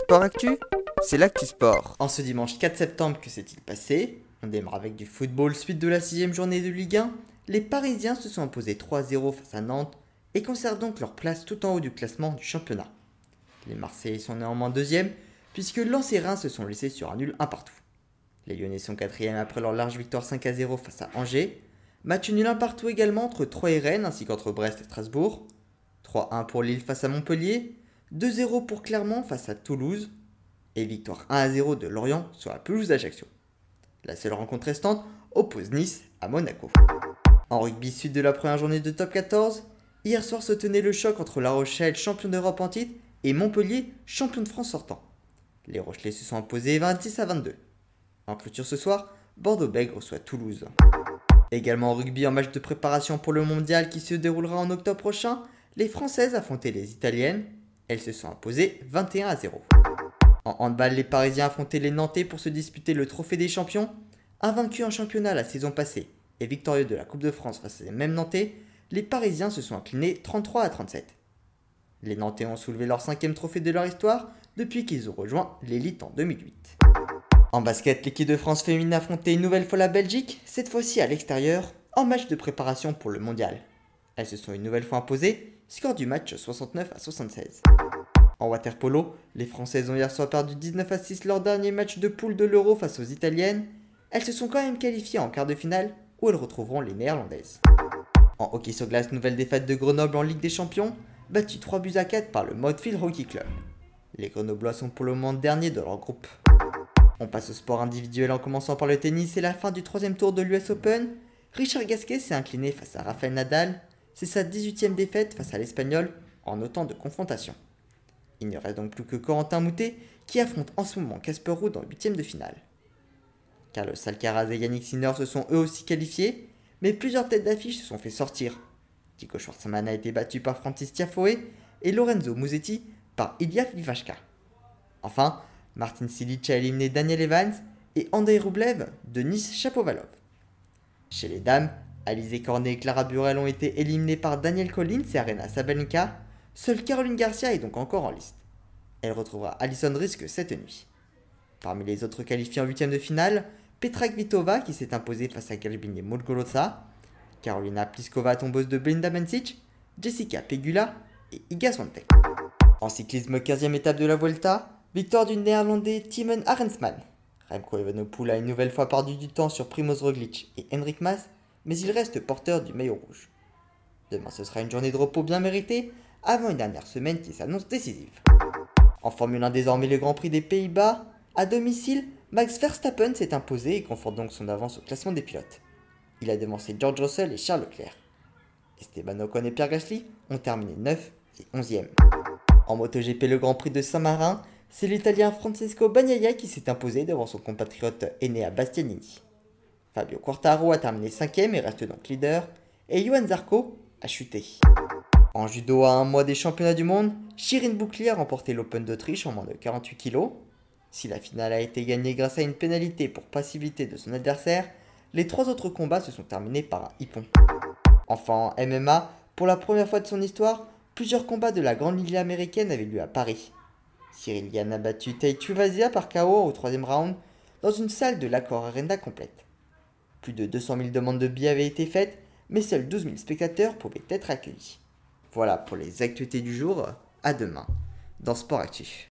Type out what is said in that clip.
Sport Actu, c'est l'actu sport. En ce dimanche 4 septembre, que s'est-il passé? On démarre avec du football, suite de la 6ème journée de Ligue 1. Les Parisiens se sont imposés 3-0 face à Nantes et conservent donc leur place tout en haut du classement du championnat. Les Marseillais sont néanmoins deuxièmes, puisque Lens et Reims se sont laissés sur un nul 1 partout. Les Lyonnais sont quatrièmes après leur large victoire 5-0 face à Angers. Match nul 1 partout également entre Troyes et Rennes ainsi qu'entre Brest et Strasbourg. 3-1 pour Lille face à Montpellier. 2-0 pour Clermont face à Toulouse. Et victoire 1-0 de Lorient sur la pelouse d'Ajaccio. La seule rencontre restante oppose Nice à Monaco. En rugby, suite de la première journée de top 14, hier soir se tenait le choc entre La Rochelle, champion d'Europe en titre, et Montpellier, champion de France sortant. Les Rochelais se sont imposés 26-22. En clôture ce soir, Bordeaux-Bègles reçoit Toulouse. Également en rugby, en match de préparation pour le mondial qui se déroulera en octobre prochain, les Françaises affrontaient les Italiennes. Elles se sont imposées 21-0. En handball, les Parisiens affrontaient les Nantais pour se disputer le trophée des champions. Invaincus en championnat la saison passée et victorieux de la Coupe de France face à ces mêmes Nantais, les Parisiens se sont inclinés 33-37. Les Nantais ont soulevé leur 5e trophée de leur histoire depuis qu'ils ont rejoint l'élite en 2008. En basket, l'équipe de France féminine a affronté une nouvelle fois la Belgique, cette fois-ci à l'extérieur, en match de préparation pour le mondial. Elles se sont une nouvelle fois imposées, score du match 69-76. En water-polo, les Françaises ont hier soir perdu 19-6 leur dernier match de poule de l'Euro face aux Italiennes. Elles se sont quand même qualifiées en quart de finale, où elles retrouveront les Néerlandaises. En hockey sur glace, nouvelle défaite de Grenoble en Ligue des Champions, battue 3-4 par le Modefield Hockey Club. Les Grenoblois sont pour le moment derniers de leur groupe. On passe au sport individuel en commençant par le tennis. C'est la fin du 3e tour de l'US Open. Richard Gasquet s'est incliné face à Rafael Nadal. C'est sa 18e défaite face à l'Espagnol en autant de confrontations. Il ne reste donc plus que Corentin Moutet qui affronte en ce moment Casper Ruud dans le 8e de finale. Carlos Alcaraz et Yannick Sinner se sont eux aussi qualifiés, mais plusieurs têtes d'affiche se sont fait sortir. Tico Schwartzmann a été battu par Francis Tiafoe et Lorenzo Musetti par Ilya Ivashka. Enfin, Martin Cilic a éliminé Daniel Evans et Andrei Rublev de Denis Shapovalov. Chez les dames, Alizé Cornet et Clara Burel ont été éliminées par Danielle Collins et Aryna Sabalenka. Seule Caroline Garcia est donc encore en liste. Elle retrouvera Alison Riske cette nuit. Parmi les autres qualifiés en 8e de finale, Petra Kvitova qui s'est imposée face à Galbine Muguruza, Karolina Pliskova tombeuse de Belinda Bencic, Jessica Pegula et Iga Swiatek. En cyclisme, 15e étape de la Vuelta, victoire du néerlandais Timon Arensman. Remco Evenepoel a une nouvelle fois perdu du temps sur Primoz Roglic et Enric Mas, mais il reste porteur du maillot rouge. Demain ce sera une journée de repos bien méritée, avant une dernière semaine qui s'annonce décisive. En Formule 1 désormais le Grand Prix des Pays-Bas, à domicile, Max Verstappen s'est imposé et conforte donc son avance au classement des pilotes. Il a devancé George Russell et Charles Leclerc. Esteban Ocon et Pierre Gasly ont terminé 9 et 11e. En MotoGP le Grand Prix de Saint-Marin, c'est l'Italien Francesco Bagnaia qui s'est imposé devant son compatriote Enea Bastianini. Fabio Quartararo a terminé 5e et reste donc leader, et Johan Zarco a chuté. En judo à un mois des championnats du monde, Shirin Boukli a remporté l'Open d'Autriche en moins de 48 kg. Si la finale a été gagnée grâce à une pénalité pour passivité de son adversaire, les 3 autres combats se sont terminés par un hippon. Enfin en MMA, pour la première fois de son histoire, plusieurs combats de la grande ligue américaine avaient lieu à Paris. Cyril Gann a battu Tai Tuivasa par KO au 3e round dans une salle de l'Accor Arena complète. Plus de 200 000 demandes de billets avaient été faites, mais seuls 12 000 spectateurs pouvaient être accueillis. Voilà pour les actualités du jour, à demain dans Sport Actu.